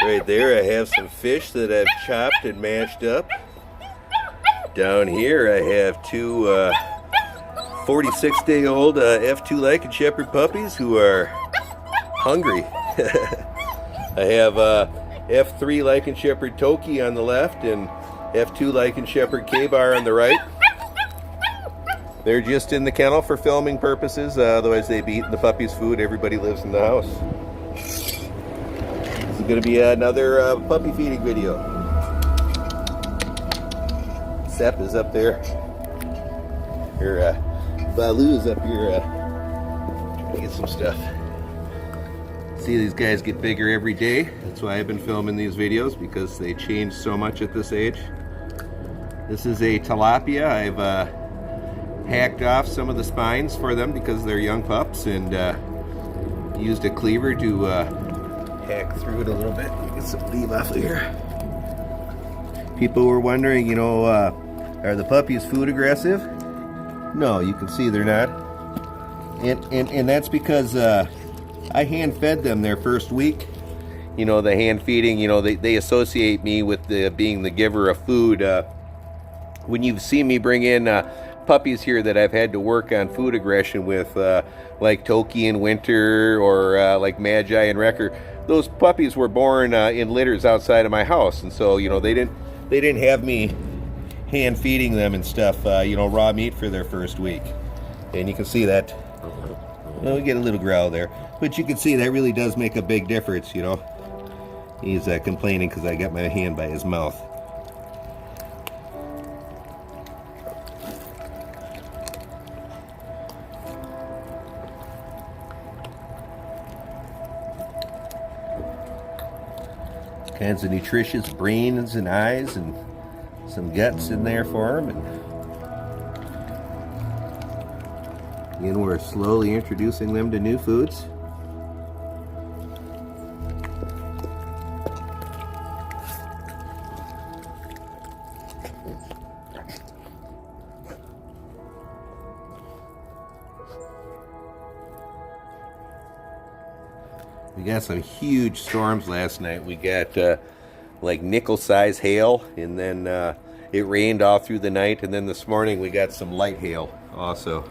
Right there I have some fish that I've chopped and mashed up. Down here I have two 46-day-old F2 Lycan Shepherd puppies who are hungry. I have F3 Lycan Shepherd Toki on the left and F2 Lycan Shepherd K-Bar on the right. They're just in the kennel for filming purposes, otherwise they'd be eating the puppies' food. Everybody lives in the house. This is going to be another puppy feeding video. Sep is up there. Here, Baloo is up here trying to get some stuff. See, these guys get bigger every day. That's why I've been filming these videos, because they change so much at this age. This is a tilapia. I've hacked off some of the spines for them because they're young pups, and used a cleaver to hack through it a little bit. Get some leaf off of here. People were wondering, you know, are the puppies food aggressive? No, you can see they're not. And that's because I hand fed them their first week. You know, the hand feeding, you know, they associate me with being the giver of food. When you've seen me bring in puppies here that I've had to work on food aggression with, like Toki and Winter, or like Magi and Wrecker, those puppies were born in litters outside of my house, and so, you know, they didn't have me hand feeding them and stuff, you know, raw meat for their first week. And you can see that, well, we get a little growl there, but you can see that really does make a big difference, you know. He's complaining because I got my hand by his mouth. Kinds of nutritious brains and eyes and some guts in there for them. And again, we're slowly introducing them to new foods. We got some huge storms last night. We got like nickel-size hail, and then it rained all through the night, and then this morning we got some light hail also.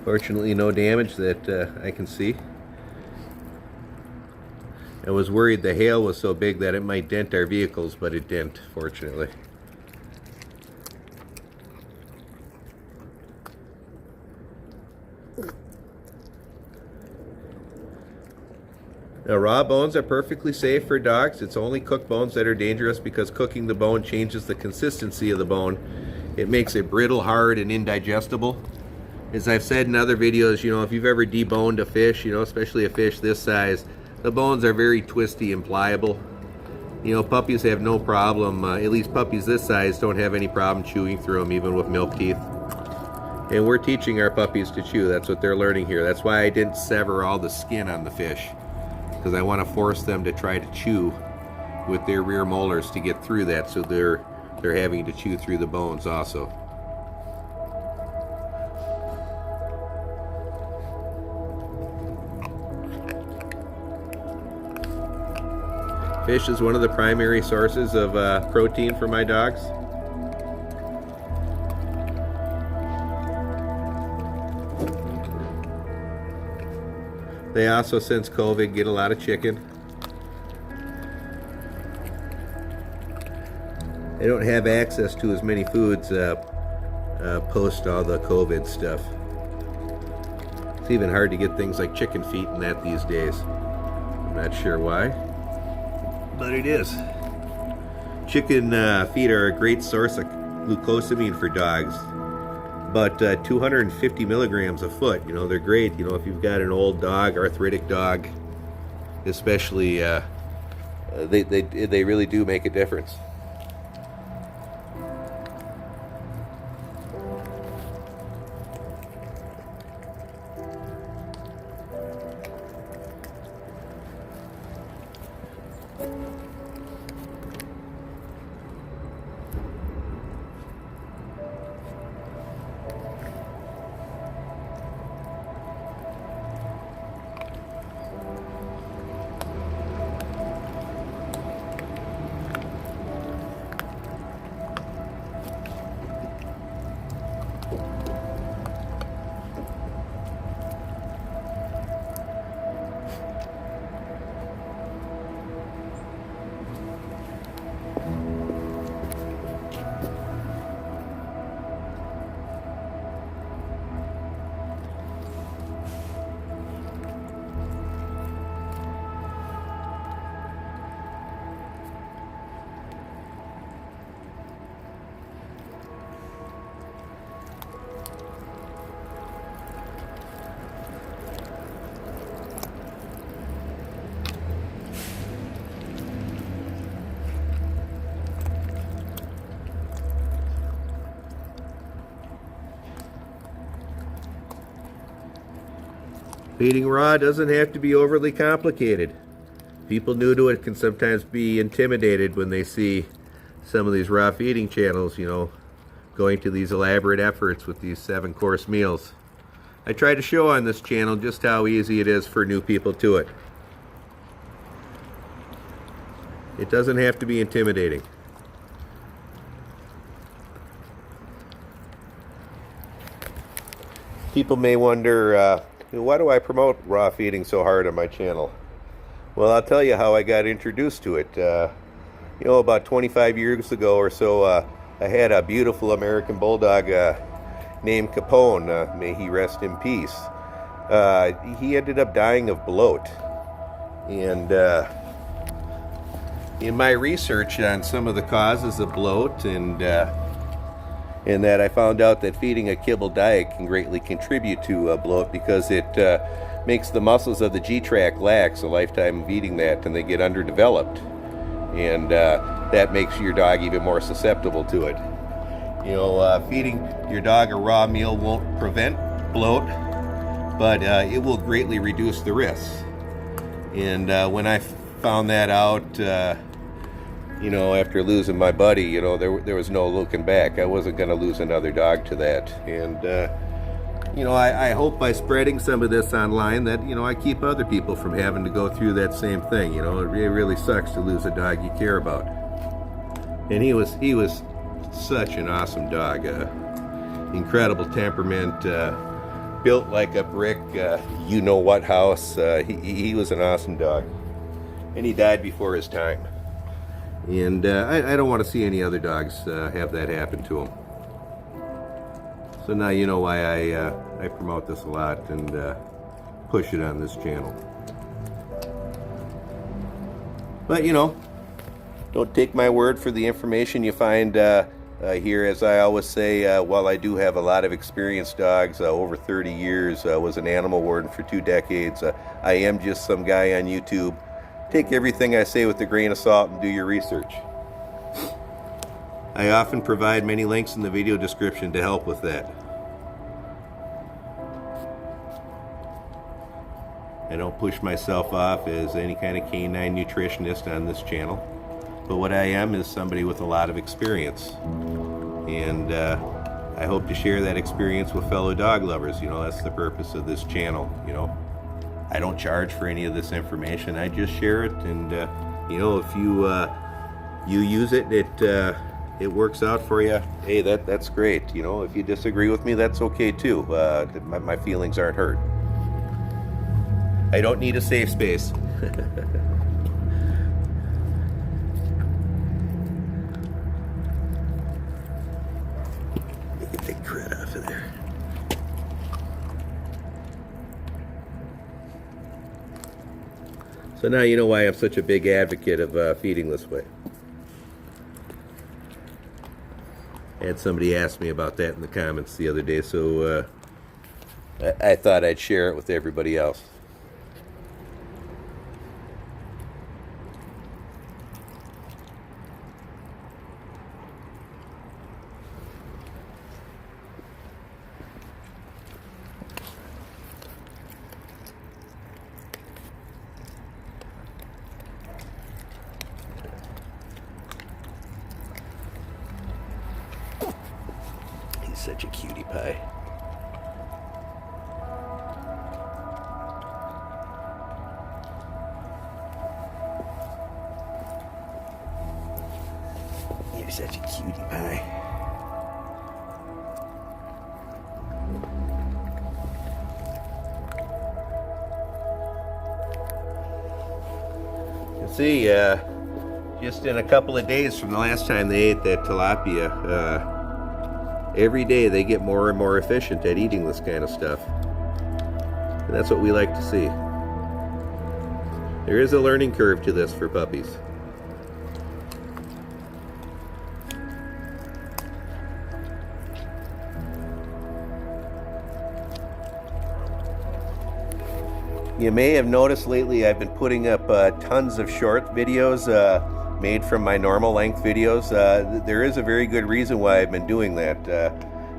Fortunately, no damage that I can see. I was worried the hail was so big that it might dent our vehicles, but it didn't, fortunately. Now, raw bones are perfectly safe for dogs. It's only cooked bones that are dangerous, because cooking the bone changes the consistency of the bone. It makes it brittle, hard, and indigestible. As I've said in other videos, you know, if you've ever deboned a fish, you know, especially a fish this size, the bones are very twisty and pliable. You know, puppies have no problem, at least puppies this size don't have any problem chewing through them, even with milk teeth. And we're teaching our puppies to chew. That's what they're learning here. That's why I didn't sever all the skin on the fish, because I want to force them to try to chew with their rear molars to get through that, so they're having to chew through the bones also. Fish is one of the primary sources of protein for my dogs. They also, since COVID, get a lot of chicken. They don't have access to as many foods post all the COVID stuff. It's even hard to get things like chicken feet and that these days. I'm not sure why, but it is. Chicken feet are a great source of glucosamine for dogs. But 250 milligrams a foot, you know, they're great. You know, if you've got an old dog, arthritic dog, especially, they really do make a difference. Feeding raw doesn't have to be overly complicated. People new to it can sometimes be intimidated when they see some of these raw feeding channels, you know, going to these elaborate efforts with these 7-course meals. I try to show on this channel just how easy it is for new people to it. It doesn't have to be intimidating. People may wonder, why do I promote raw feeding so hard on my channel? Well, I'll tell you how I got introduced to it. You know, about 25 years ago or so, I had a beautiful American Bulldog named Capone, may he rest in peace. He ended up dying of bloat. And in my research on some of the causes of bloat and that I found out that feeding a kibble diet can greatly contribute to bloat because it makes the muscles of the G-tract lax a lifetime of eating that, and they get underdeveloped. And that makes your dog even more susceptible to it. You know, feeding your dog a raw meal won't prevent bloat, but it will greatly reduce the risks. And when I found that out, you know, after losing my buddy, you know, there was no looking back. I wasn't going to lose another dog to that. And, you know, I hope by spreading some of this online that, you know, I keep other people from having to go through that same thing. You know, it really sucks to lose a dog you care about. And he was such an awesome dog. Incredible temperament, built like a brick, you-know-what house. He was an awesome dog. And he died before his time. And I don't want to see any other dogs have that happen to them. So now you know why I promote this a lot and push it on this channel. But you know, don't take my word for the information you find here. As I always say, while I do have a lot of experienced dogs, over 30 years, was an animal warden for 2 decades, I am just some guy on YouTube. Take everything I say with a grain of salt and do your research. I often provide many links in the video description to help with that. I don't push myself off as any kind of canine nutritionist on this channel, but what I am is somebody with a lot of experience. And I hope to share that experience with fellow dog lovers. You know, that's the purpose of this channel, you know. I don't charge for any of this information. I just share it, and you know, if you use it, it works out for you. Hey, that's great. You know, if you disagree with me, that's okay too. My feelings aren't hurt. I don't need a safe space. Get the crud off of there. So now you know why I'm such a big advocate of feeding this way. I had somebody ask me about that in the comments the other day, so I thought I'd share it with everybody else. Such a cutie pie. You're such a cutie pie. You see, just in a couple of days from the last time they ate that tilapia, every day they get more and more efficient at eating this kind of stuff. And that's what we like to see. There is a learning curve to this for puppies. You may have noticed lately I've been putting up tons of short videos made from my normal length videos. There is a very good reason why I've been doing that.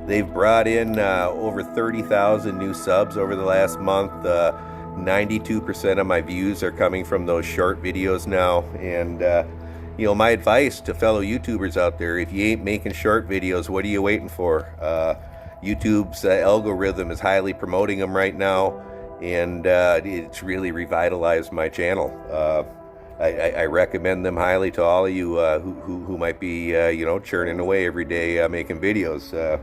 They've brought in over 30,000 new subs over the last month. 92% of my views are coming from those short videos now. And you know, my advice to fellow YouTubers out there, if you ain't making short videos, what are you waiting for? YouTube's algorithm is highly promoting them right now, and it's really revitalized my channel. I recommend them highly to all of you who might be you know, churning away every day making videos.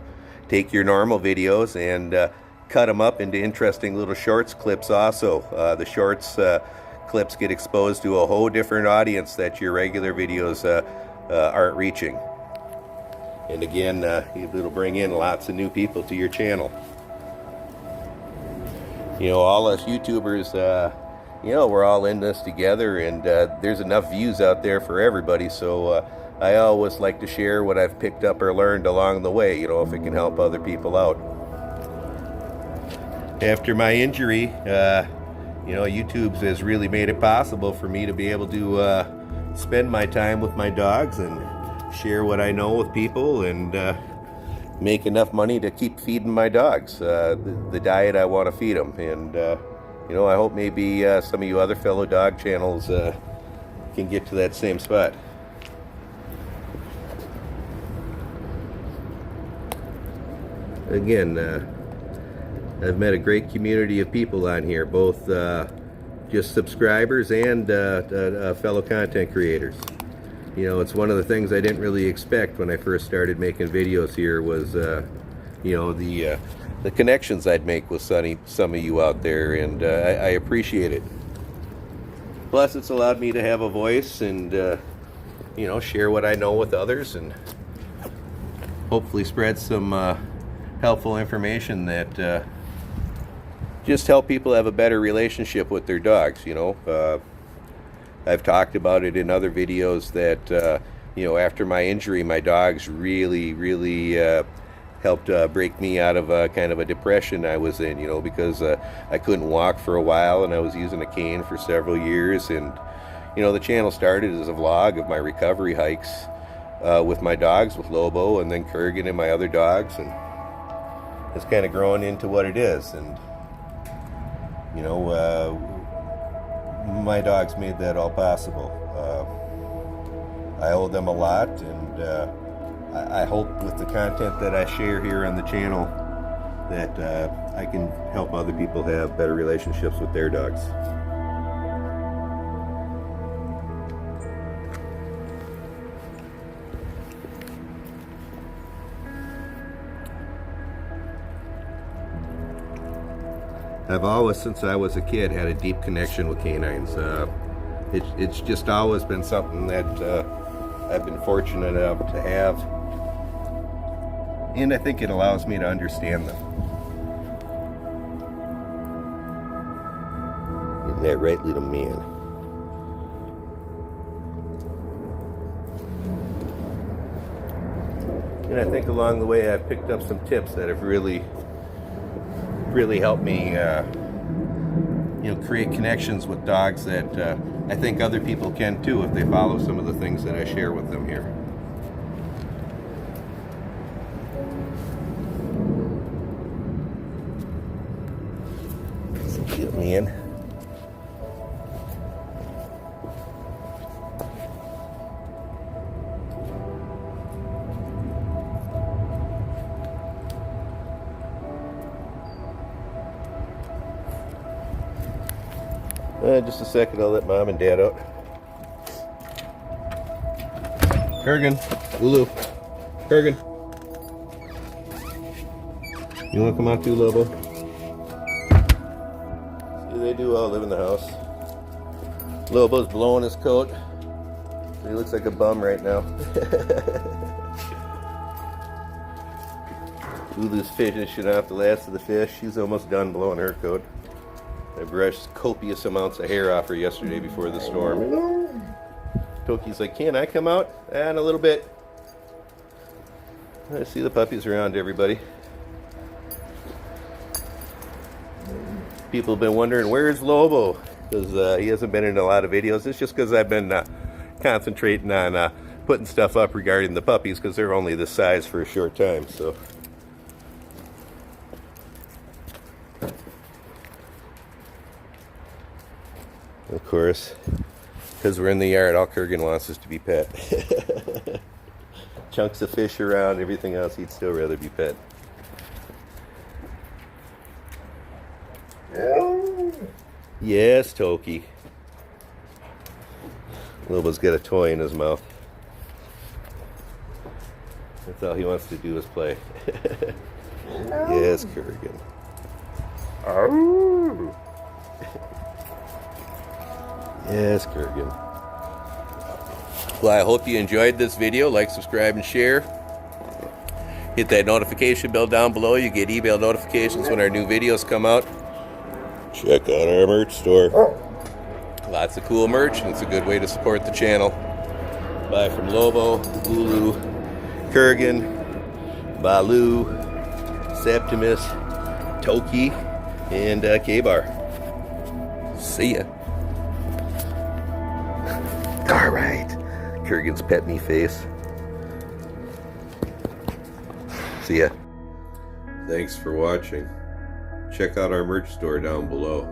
Take your normal videos and cut them up into interesting little shorts clips also. The shorts clips get exposed to a whole different audience that your regular videos aren't reaching. And again, it'll bring in lots of new people to your channel. You know, all us YouTubers, you know, we're all in this together, and there's enough views out there for everybody. So I always like to share what I've picked up or learned along the way, you know, if it can help other people out. After my injury, you know, YouTube has really made it possible for me to be able to spend my time with my dogs and share what I know with people, and make enough money to keep feeding my dogs the diet I want to feed them. And you know, I hope maybe some of you other fellow dog channels can get to that same spot. Again, I've met a great community of people on here, both just subscribers and fellow content creators. You know, it's one of the things I didn't really expect when I first started making videos here was, you know, the connections I'd make with some of you out there, and I appreciate it. Plus, it's allowed me to have a voice and, you know, share what I know with others, and hopefully spread some helpful information that just help people have a better relationship with their dogs. You know, I've talked about it in other videos that you know, after my injury, my dogs really helped break me out of kind of a depression I was in, you know, because I couldn't walk for a while and I was using a cane for several years. And you know, the channel started as a vlog of my recovery hikes with my dogs, with Lobo and then Kurgan and my other dogs, and it's kind of grown into what it is. And you know, my dogs made that all possible. I owe them a lot, and I hope with the content that I share here on the channel that I can help other people have better relationships with their dogs. I've always, since I was a kid, had a deep connection with canines. It's just always been something that I've been fortunate enough to have, and I think it allows me to understand them. Isn't that right, little man? And I think along the way I've picked up some tips that have really helped me you know, create connections with dogs that I think other people can too if they follow some of the things that I share with them here. So cute, man. Just a second, I'll let Mom and Dad out. Kurgan, Lulu, Kurgan. You want to come out too, Lobo? See, they do all live in the house. Lobo's blowing his coat. He looks like a bum right now. Lulu's finishing off the last of the fish. She's almost done blowing her coat. I brushed copious amounts of hair off her yesterday before the storm. Toki's like, can I come out? And a little bit. I see the puppies around, everybody. People have been wondering, where's Lobo? Because he hasn't been in a lot of videos. It's just because I've been concentrating on putting stuff up regarding the puppies, because they're only this size for a short time. So Of course, because we're in the yard, all Kurgan wants is to be pet. Chunks of fish around, everything else, he'd still rather be pet. Yes, Toki. Lobo's got a toy in his mouth. That's all he wants to do is play. Yes, Kurgan. Yes, Kurgan. Well, I hope you enjoyed this video. Like, subscribe, and share. Hit that notification bell down below. You get email notifications when our new videos come out. Check out our merch store. Lots of cool merch, and it's a good way to support the channel. Buy from Lobo, Ulu, Kurgan, Baloo, Septimus, Toki, and K-Bar. See ya. All right. Kurgan's pet me face. See ya. Thanks for watching. Check out our merch store down below.